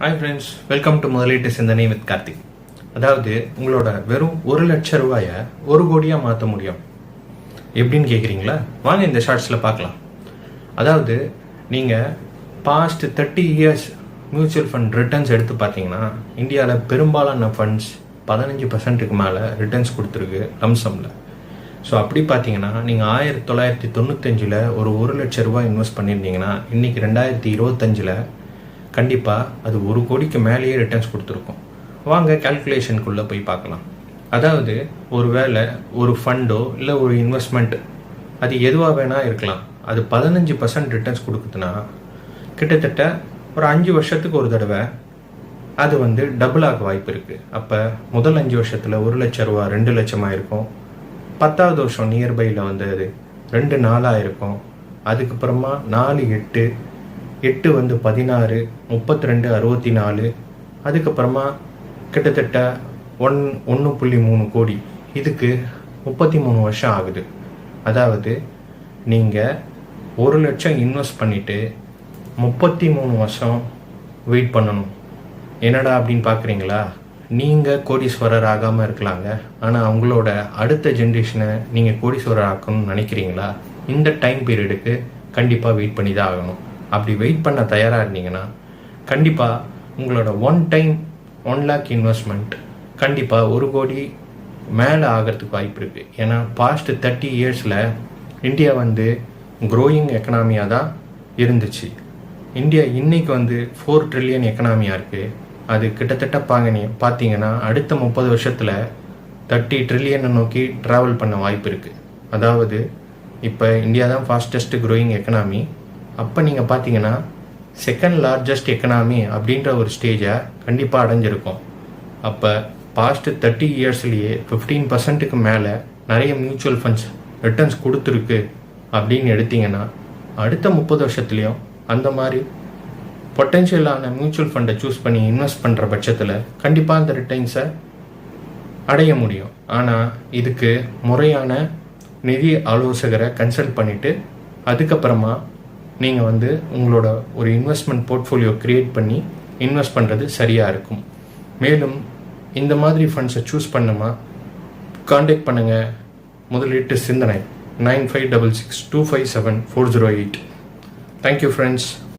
Hi friends, welcome to முதலீட்டு சிந்தனை with Karthik. அதாவது உங்களோட வெறும் 1,00,000 ரூபாயை 1 கோடியாக மாற்ற முடியும் எப்படின்னு கேட்குறீங்களா? வாங்க இந்த ஷார்ட்ஸில் பார்க்கலாம். அதாவது நீங்கள் past 30 years mutual fund returns எடுத்து பார்த்தீங்கன்னா இந்தியாவில் பெரும்பாலான ஃபண்ட்ஸ் 15% மேலே ரிட்டர்ன்ஸ் கொடுத்துருக்கு லம்சமில். ஸோ அப்படி பார்த்தீங்கன்னா நீங்கள் 1995 ஒரு 1,00,000 ரூபாய் இன்வெஸ்ட் பண்ணியிருந்தீங்கன்னா இன்றைக்கி 2025 கண்டிப்பாக அது 1 கோடிக்கு மேலேயே ரிட்டர்ன்ஸ் கொடுத்துருக்கோம். வாங்க கால்குலேஷனுக்குள்ளே போய் பார்க்கலாம். அதாவது ஒரு வேளை ஒரு ஃபண்டோ இல்லை ஒரு இன்வெஸ்ட்மெண்ட் அது எதுவாக வேணால் இருக்கலாம், அது 15% ரிட்டர்ன்ஸ் கொடுக்குதுன்னா கிட்டத்தட்ட ஒரு 5 வருஷத்துக்கு ஒரு தடவை அது டபுள் ஆக வாய்ப்பு இருக்குது. அப்போ முதல் 5 வருஷத்தில் 1,00,000 ரூபா 2 லட்சமாக இருக்கும். 10வது வருஷம் நியர்பையில் அது 2 நாளாக இருக்கும். அதுக்கப்புறமா 4 8 8 16 32 64. அதுக்கப்புறமா கிட்டத்தட்ட 1.3 கோடி. இதுக்கு 33 வருஷம் ஆகுது. அதாவது நீங்கள் 1 லட்சம் இன்வெஸ்ட் பண்ணிவிட்டு 33 வருஷம் வெயிட் பண்ணணும். என்னடா அப்படின்னு பார்க்குறீங்களா? நீங்கள் கோடீஸ்வரர் ஆகாமல் இருக்கலாங்க, ஆனால் அவங்களோட அடுத்த ஜென்ரேஷனை நீங்கள் கோடீஸ்வரர் ஆக்கணும்னு நினைக்கிறீங்களா? இந்த டைம் பீரியடுக்கு கண்டிப்பாக வெயிட் பண்ணி தான் ஆகணும். அப்படி வெயிட் பண்ண தயாராக இருந்தீங்கன்னா கண்டிப்பாக உங்களோட ஒன் லேக் இன்வெஸ்ட்மெண்ட் கண்டிப்பாக 1 கோடி மேலே ஆகிறதுக்கு வாய்ப்பு இருக்குது. ஏன்னா பாஸ்ட் 30 இயர்ஸில் இந்தியா க்ரோயிங் எக்கனாமியாக தான் இருந்துச்சு. இந்தியா இன்னைக்கு 4 ட்ரில்லியன் எக்கனாமியாக இருக்குது. அது கிட்டத்தட்ட பார்த்தீங்கன்னா அடுத்த 30 வருஷத்தில் 30 ட்ரில்லியனை நோக்கி ட்ராவல் பண்ண வாய்ப்பு இருக்குது. அதாவது இப்போ இந்தியா தான் ஃபாஸ்டஸ்ட் க்ரோயிங் எக்கனாமி. அப்போ நீங்கள் பார்த்தீங்கன்னா செகண்ட் லார்ஜஸ்ட் எக்கனாமி அப்படின்ற ஒரு ஸ்டேஜை கண்டிப்பாக அடைஞ்சிருக்கும். அப்போ பாஸ்ட் 30 இயர்ஸ்லேயே 15%க்கு மேலே நிறைய மியூச்சுவல் ஃபண்ட்ஸ் ரிட்டர்ன்ஸ் கொடுத்துருக்கு அப்படின்னு எடுத்திங்கன்னா அடுத்த 30 வருஷத்துலேயும் அந்த மாதிரி பொட்டென்ஷியலான மியூச்சுவல் ஃபண்டை சூஸ் பண்ணி இன்வெஸ்ட் பண்ணுற பட்சத்தில் கண்டிப்பாக அந்த ரிட்டர்ன்ஸை அடைய முடியும். ஆனால் இதுக்கு முறையான நிதி ஆலோசகரை கன்சல்ட் பண்ணிவிட்டு அதுக்கப்புறமா நீங்கள் உங்களோட ஒரு இன்வெஸ்ட்மெண்ட் போர்ட்ஃபோலியோ க்ரியேட் பண்ணி இன்வெஸ்ட் பண்ணுறது சரியாக இருக்கும். மேலும் இந்த மாதிரி ஃபண்ட்ஸை சூஸ் பண்ணுமா கான்டாக்ட் பண்ணுங்கள் முதலீட்டு சிந்தனை 9566257408. Thank you friends.